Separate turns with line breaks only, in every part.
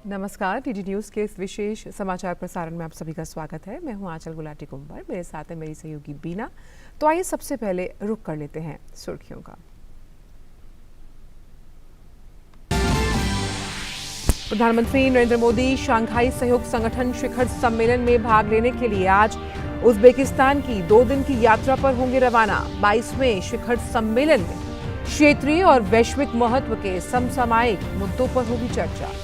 नमस्कार, TD news के इस विशेष समाचार प्रसारण में आप सभी का स्वागत है। मैं हूं आंचल गुलाटी कुंवर, मेरे साथ है मेरी सहयोगी बीना। तो आइए सबसे पहले रुख कर लेते हैं सुर्खियों का। प्रधानमंत्री नरेंद्र मोदी शंघाई सहयोग संगठन शिखर सम्मेलन में भाग लेने के लिए आज उज्बेकिस्तान की 2 दिन की यात्रा पर होंगे रवाना। 22वें शिखर सम्मेलन में क्षेत्रीय और वैश्विक महत्व के समसामयिक मुद्दों पर होगी चर्चा।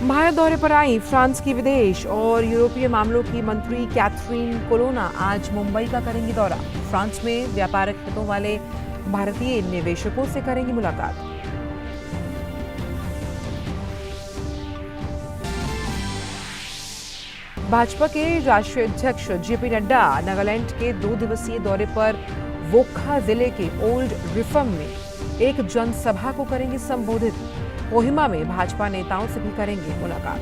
भारत दौरे पर आई फ्रांस की विदेश और यूरोपीय मामलों की मंत्री कैथरीन कोलोना आज मुंबई का करेंगी दौरा। फ्रांस में व्यापारिक हितों वाले भारतीय निवेशकों से करेंगी मुलाकात। भाजपा के राष्ट्रीय अध्यक्ष जेपी नड्डा नागालैंड के 2 दिवसीय दौरे पर वोखा जिले के ओल्ड रिफम में एक जनसभा को करेंगे संबोधित। कोहिमा में भाजपा नेताओं से भी करेंगे मुलाकात।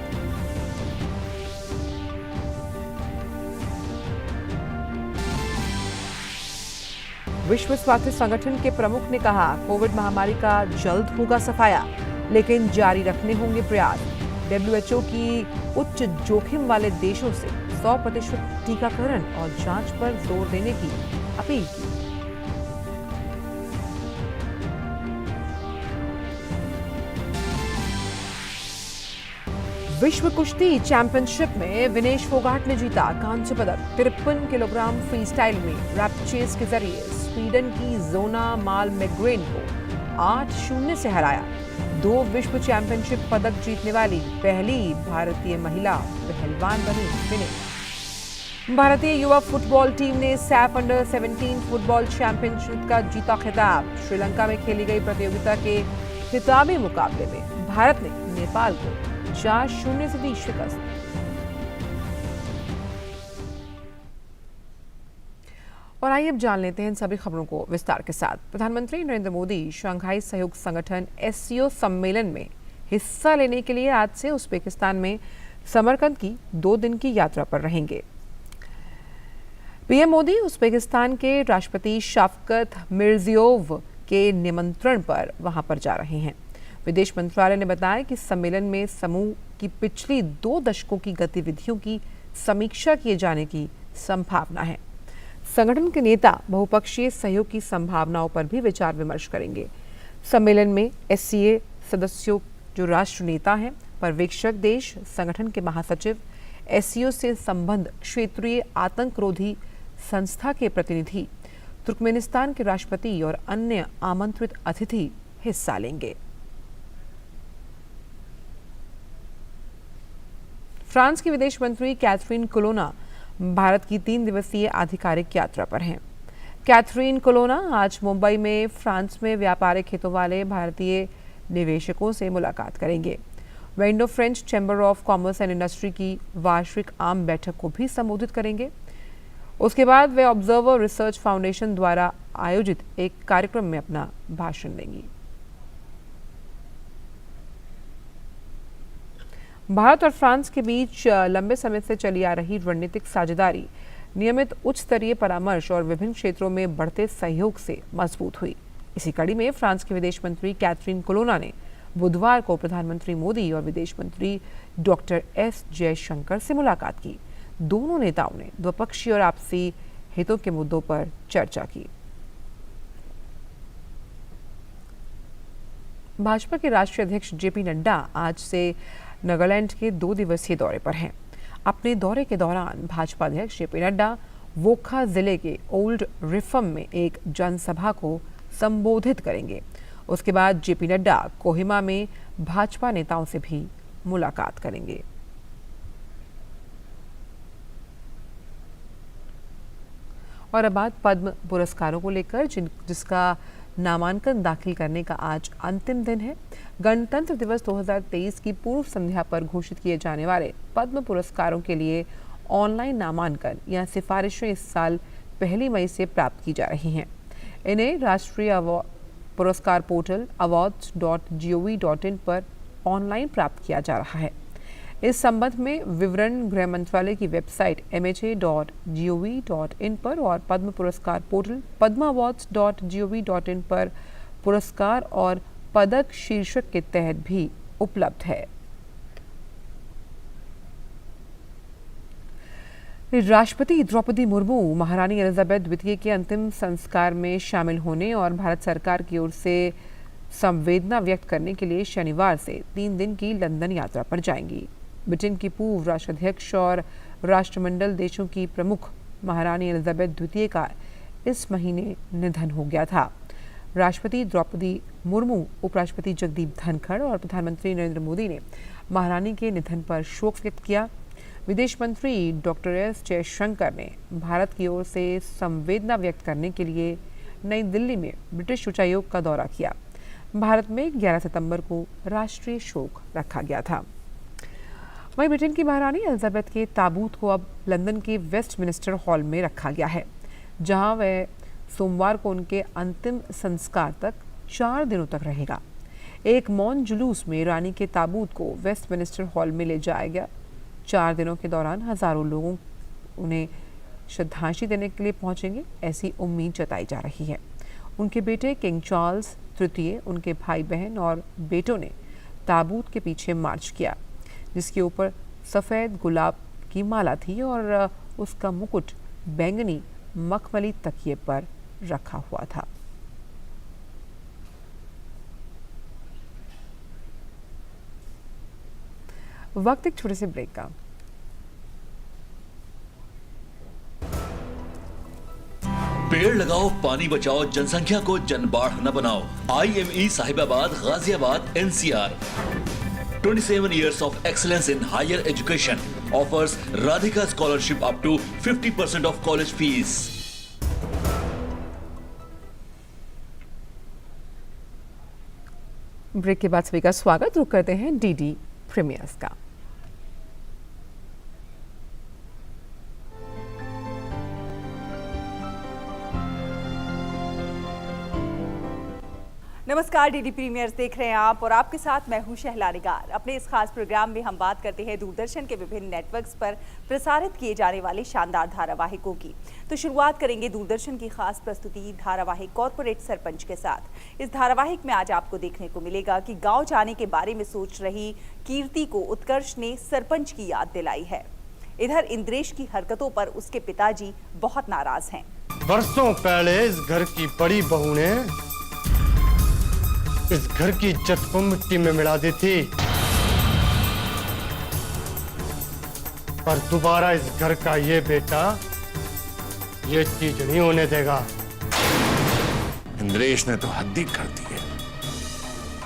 विश्व स्वास्थ्य संगठन के प्रमुख ने कहा, कोविड महामारी का जल्द होगा सफाया, लेकिन जारी रखने होंगे प्रयास। डब्ल्यूएचओ की उच्च जोखिम वाले देशों से 100% टीकाकरण और जांच पर जोर देने की अपील की। विश्व कुश्ती चैंपियनशिप में विनेश फोगाट ने जीता कांस्य पदक। 53 किलोग्राम फ्री स्टाइल में रैप चेस के जरिए स्वीडन की जोना मालमेग्रेन को 8-0 से हराया। 2 विश्व चैंपियनशिप पदक जीतने वाली पहली भारतीय महिला पहलवान बनी विनेश। भारतीय युवा फुटबॉल टीम ने सैफ अंडर 17 फुटबॉल चैंपियनशिप का जीता खिताब। श्रीलंका में खेली गई प्रतियोगिता के खिताबी मुकाबले में भारत ने नेपाल को 4-0 से दी शिकस्त। और आइए अब जान लेते हैं इन सभी खबरों को विस्तार के साथ। प्रधानमंत्री नरेंद्र मोदी शंघाई सहयोग संगठन एससीओ सम्मेलन में हिस्सा लेने के लिए आज से उज्बेकिस्तान में समरकंद की 2 दिन की यात्रा पर रहेंगे। पीएम मोदी उज्बेकिस्तान के राष्ट्रपति शफकत मिर्जियोव के निमंत्रण पर वहां पर जा रहे हैं। विदेश मंत्रालय ने बताया कि सम्मेलन में समूह की पिछली 2 दशकों की गतिविधियों की समीक्षा किए जाने की संभावना है। संगठन के नेता बहुपक्षीय सहयोग की संभावनाओं पर भी विचार विमर्श करेंगे। सम्मेलन में एससीए सदस्यों जो राष्ट्र नेता हैं, पर्यवेक्षक देश, संगठन के महासचिव, एससीओ से संबंध क्षेत्रीय आतंकरोधी संस्था के प्रतिनिधि, तुर्कमेनिस्तान के राष्ट्रपति और अन्य आमंत्रित अतिथि हिस्सा लेंगे। फ्रांस की विदेश मंत्री कैथरीन कोलोना भारत की 3 दिवसीय आधिकारिक यात्रा पर हैं। कैथरीन कोलोना आज मुंबई में फ्रांस में व्यापारिक हितों वाले भारतीय निवेशकों से मुलाकात करेंगे। वे Indo French chamber of commerce and industry की वार्षिक आम बैठक को भी संबोधित करेंगे। उसके बाद वे ऑब्जर्वर रिसर्च फाउंडेशन द्वारा आयोजित एक कार्यक्रम में अपना भाषण देंगी। भारत और फ्रांस के बीच लंबे समय से चली आ रही रणनीतिक साझेदारी नियमित उच्च स्तरीय परामर्श और विभिन्न क्षेत्रों में बढ़ते सहयोग से मजबूत हुई। इसी कड़ी में फ्रांस के विदेश मंत्री कैथरीन कोलोना ने बुधवार को प्रधानमंत्री मोदी और विदेश मंत्री डॉक्टर एस जयशंकर से मुलाकात की। दोनों नेताओं ने द्विपक्षीय और आपसी हितों के मुद्दों पर चर्चा की। भाजपा के राष्ट्रीय अध्यक्ष जेपी नड्डा आज से नागालैंड के 2 दिवसीय दौरे पर हैं। अपने दौरे के दौरान भाजपा अध्यक्ष जेपी नड्डा वोखा जिले के ओल्ड रिफम में एक जनसभा को संबोधित करेंगे। उसके बाद जेपी नड्डा कोहिमा में भाजपा नेताओं से भी मुलाकात करेंगे। और अब बात पद्म पुरस्कारों को लेकर जिसका नामांकन दाखिल करने का आज अंतिम दिन है। गणतंत्र दिवस 2023 की पूर्व संध्या पर घोषित किए जाने वाले पद्म पुरस्कारों के लिए ऑनलाइन नामांकन या सिफारिशें इस साल 1 मई से प्राप्त की जा रही हैं। इन्हें राष्ट्रीय पुरस्कार पोर्टल awards.gov.in पर ऑनलाइन प्राप्त किया जा रहा है। इस संबंध में विवरण गृह मंत्रालय की वेबसाइट mha.gov.in पर और पद्म पुरस्कार पोर्टल padmaawards.gov.in पर पुरस्कार और पदक शीर्षक के तहत भी उपलब्ध है। राष्ट्रपति द्रौपदी मुर्मू महारानी एलिजाबेथ द्वितीय के अंतिम संस्कार में शामिल होने और भारत सरकार की ओर से संवेदना व्यक्त करने के लिए शनिवार से 3 दिन की लंदन यात्रा पर जाएंगी। ब्रिटेन की पूर्व राष्ट्राध्यक्ष और राष्ट्रमंडल देशों की प्रमुख महारानी एलिजाबेथ द्वितीय का इस महीने निधन हो गया था। राष्ट्रपति द्रौपदी मुर्मू, उपराष्ट्रपति जगदीप धनखड़ और प्रधानमंत्री नरेंद्र मोदी ने महारानी के निधन पर शोक व्यक्त किया। विदेश मंत्री डॉक्टर एस जयशंकर ने भारत की ओर से संवेदना व्यक्त करने के लिए नई दिल्ली में ब्रिटिश उच्चायोग का दौरा किया। भारत में 11 सितंबर को राष्ट्रीय शोक रखा गया था। वहीं ब्रिटेन की महारानी एलिजाबेथ के ताबूत को अब लंदन के वेस्टमिनिस्टर हॉल में रखा गया है, जहां वह सोमवार को उनके अंतिम संस्कार तक 4 दिनों तक रहेगा। एक मौन जुलूस में रानी के ताबूत को वेस्टमिनिस्टर हॉल में ले जाया गया। 4 दिनों के दौरान हजारों लोगों उन्हें श्रद्धांजलि देने के लिए पहुंचेंगे, ऐसी उम्मीद जताई जा रही है। उनके बेटे किंग चार्ल्स तृतीय, उनके भाई बहन और बेटों ने ताबूत के पीछे मार्च किया, जिसके ऊपर सफ़ेद गुलाब की माला थी और उसका मुकुट बैंगनी मखमली तकिए पर रखा हुआ था। वक्त एक छोटे से ब्रेक का।
पेड़ लगाओ, पानी बचाओ, जनसंख्या को जनबाढ़ न बनाओ। IME Sahibabad, Ghaziabad, NCR 27 years of excellence in higher education offers Radhika scholarship up to 50% of college fees.
Break के बाद सभी का स्वागत। रुक करते हैं DD प्रीमियर्स का।
नमस्कार, डीडी प्रीमियर्स देख रहे हैं आप और आपके साथ मैं हूं शहला निगार। अपने इस खास प्रोग्राम में हम बात करते हैं दूरदर्शन के विभिन्न नेटवर्क्स पर प्रसारित किए जाने वाले शानदार धारावाहिकों की। तो शुरुआत करेंगे दूरदर्शन की खास प्रस्तुति धारावाहिक कॉर्पोरेट सरपंच के साथ। इस धारावाहिक में आज आपको देखने को मिलेगा कि गाँव जाने के बारे में सोच रही कीर्ति को उत्कर्ष ने सरपंच की याद दिलाई है। इधर इंद्रेश की हरकतों पर उसके पिताजी बहुत नाराज हैं।
बरसों पहले इस घर की बड़ी बहू ने इस घर की इज्जत को मिट्टी में मिला दी थी, पर दोबारा इस घर का ये बेटा ये चीज नहीं होने देगा।
इंद्रेश ने तो हद ही कर दी है।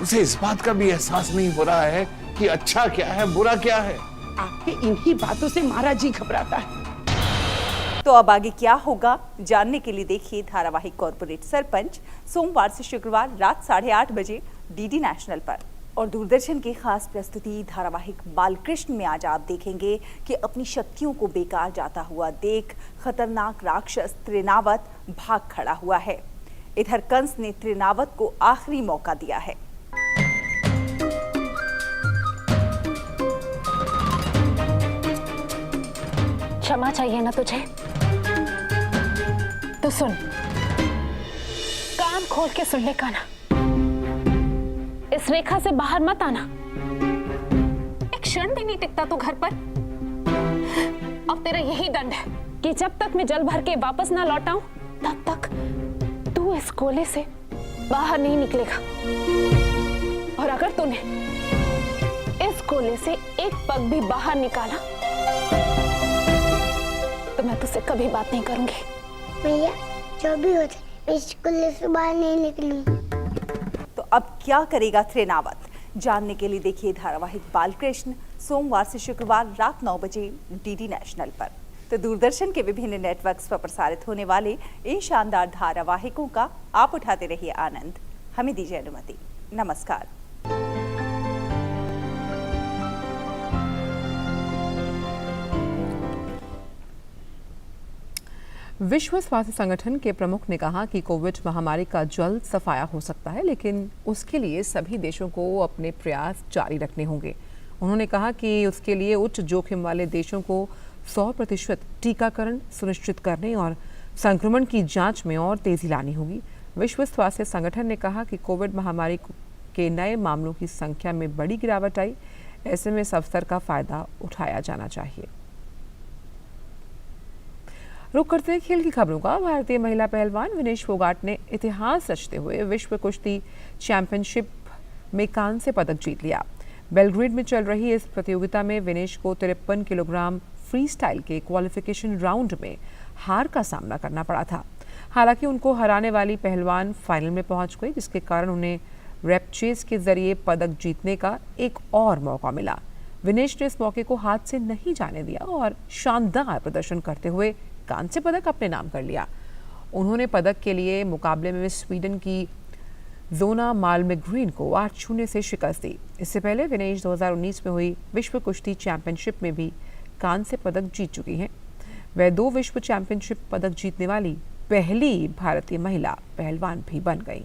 उसे इस बात का भी एहसास नहीं हो रहा है कि अच्छा क्या है, बुरा क्या है।
आपके इन्हीं बातों से महाराज जी घबराता है।
तो अब आगे क्या होगा जानने के लिए देखिए धारावाहिक कॉर्पोरेट सरपंच सोमवार से शुक्रवार रात 8:30 बजे डीडी नेशनल पर। और दूरदर्शन की खास प्रस्तुति धारावाहिक बालकृष्ण में आज आप देखेंगे कि अपनी शक्तियों को बेकार जाता हुआ देख खतरनाक राक्षस त्रिनावत भाग खड़ा हुआ है। इधर कंस ने त्रिनावत को आखिरी मौका दिया है।
क्षमा चाहिए ना तुझे? तो सुन, कान खोल के सुन ले काना। इस रेखा से बाहर मत आना। एक क्षण भी नहीं टिकता तू घर पर। अब तेरा यही दंड है कि जब तक मैं जल भर के वापस ना लौटाऊं, तब तक तू इस गोले से बाहर नहीं निकलेगा। और अगर तूने इस गोले से एक पग भी बाहर निकाला तो मैं तुझसे कभी बात नहीं करूंगी।
भैया, जो भी हो जाए, मैं स्कूल से बाहर नहीं निकलूंगी।
तो अब क्या करेगा त्रिनावत, जानने के लिए देखिए धारावाहिक बालकृष्ण सोमवार से शुक्रवार रात 9 बजे डीडी नेशनल पर। तो दूरदर्शन के विभिन्न नेटवर्क्स पर प्रसारित होने वाले इन शानदार धारावाहिकों का आप उठाते रहिए आनंद। हमें दीजिए अनुमति। नमस्कार।
विश्व स्वास्थ्य संगठन के प्रमुख ने कहा कि कोविड महामारी का जल्द सफाया हो सकता है, लेकिन उसके लिए सभी देशों को अपने प्रयास जारी रखने होंगे। उन्होंने कहा कि उसके लिए उच्च जोखिम वाले देशों को 100% टीकाकरण सुनिश्चित करने और संक्रमण की जांच में और तेजी लानी होगी। विश्व स्वास्थ्य संगठन ने कहा कि कोविड महामारी के नए मामलों की संख्या में बड़ी गिरावट आई, ऐसे में इस अवसर का फायदा उठाया जाना चाहिए। रुक करते हैं खेल की खबरों का। भारतीय महिला पहलवान विनेश फोगाट ने इतिहास रचते हुए विश्व कुश्ती चैंपियनशिप में कांस्य पदक जीत लिया। बेलग्रेड में चल रही इस प्रतियोगिता में विनेश को 53 किलोग्राम फ्री स्टाइल के क्वालिफिकेशन राउंड में हार का सामना करना पड़ा था। हालांकि उनको हराने वाली पहलवान फाइनल में पहुंच गई, जिसके कारण उन्हें रैपचेज के जरिए पदक जीतने का एक और मौका मिला। विनेश ने इस मौके को हाथ से नहीं जाने दिया और शानदार प्रदर्शन करते हुए कांस्य पदक अपने नाम कर लिया। उन्होंने पदक के लिए मुकाबले में स्वीडन की जोना माल्मग्रेन को 8-0 से शिकस्त दी। इससे पहले विनेश 2019 में हुई विश्व कुश्ती चैंपियनशिप में भी कांस्य पदक जीत चुकी हैं। वह 2 विश्व चैंपियनशिप पदक जीतने वाली पहली भारतीय महिला पहलवान भी बन गई।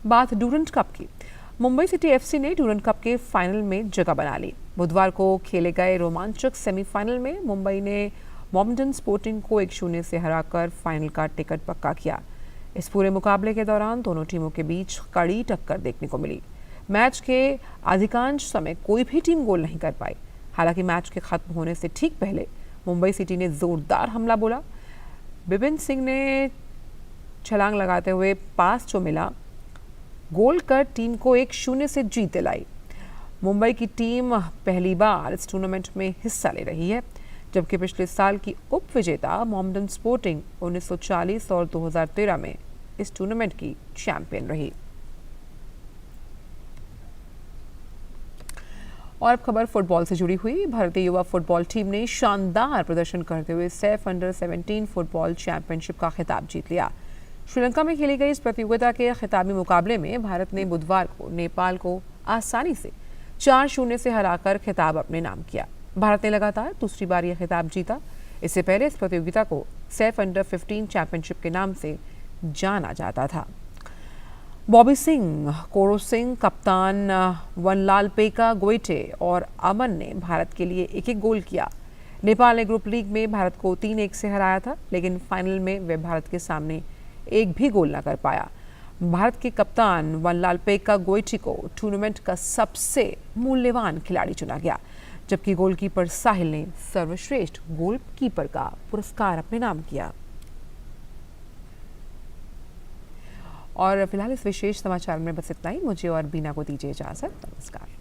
बात डूरंट कप की। मुंबई सिटी एफसी ने डूरंट कप के फाइनल में जगह बना ली। बुधवार को खेले गए रोमांचक सेमीफाइनल में मुंबई ने मॉमडन स्पोर्टिंग को 1-0 से हराकर फाइनल का टिकट पक्का किया। इस पूरे मुकाबले के दौरान दोनों टीमों के बीच कड़ी टक्कर देखने को मिली। मैच के अधिकांश समय कोई भी टीम गोल नहीं कर पाई। हालांकि मैच के खत्म होने से ठीक पहले मुंबई सिटी ने जोरदार हमला बोला। बिपिन सिंह ने छलांग लगाते हुए पास जो मिला गोल कर टीम को 1-0 से जीत दिलाई। मुंबई की टीम पहली बार इस टूर्नामेंट में हिस्सा ले रही है, जबकि पिछले साल की उप विजेता मॉमडन स्पोर्टिंग 1940 और 2013 में इस टूर्नामेंट की चैंपियन रही। और अब खबर फुटबॉल से जुड़ी हुई। भारतीय युवा फुटबॉल टीम ने शानदार प्रदर्शन करते हुए सैफ अंडर 17 फुटबॉल चैंपियनशिप का खिताब जीत लिया। श्रीलंका में खेली गई इस प्रतियोगिता के खिताबी मुकाबले में भारत ने बुधवार को नेपाल को आसानी से 4-0 से हराकर खिताब अपने नाम किया। भारत ने लगातार दूसरी बार यह खिताब जीता। इससे पहले इस प्रतियोगिता को सैफ अंडर 15 चैंपियनशिप के नाम से जाना जाता था। बॉबी सिंह, कोरो सिंह, कप्तान वनलालपेका गोइटे और अमन ने भारत के लिए एक-एक गोल किया। नेपाल ने ग्रुप लीग में भारत को 3-1 से हराया था, लेकिन फाइनल में वे भारत के सामने एक भी गोल न कर पाया। भारत के कप्तान वनलालपेका गोइटे को टूर्नामेंट का सबसे मूल्यवान खिलाड़ी चुना गया, जबकि गोलकीपर साहिल ने सर्वश्रेष्ठ गोलकीपर का पुरस्कार अपने नाम किया। और फिलहाल इस विशेष समाचार में बस इतना ही। मुझे और बीना को दीजिए इजाजत। नमस्कार।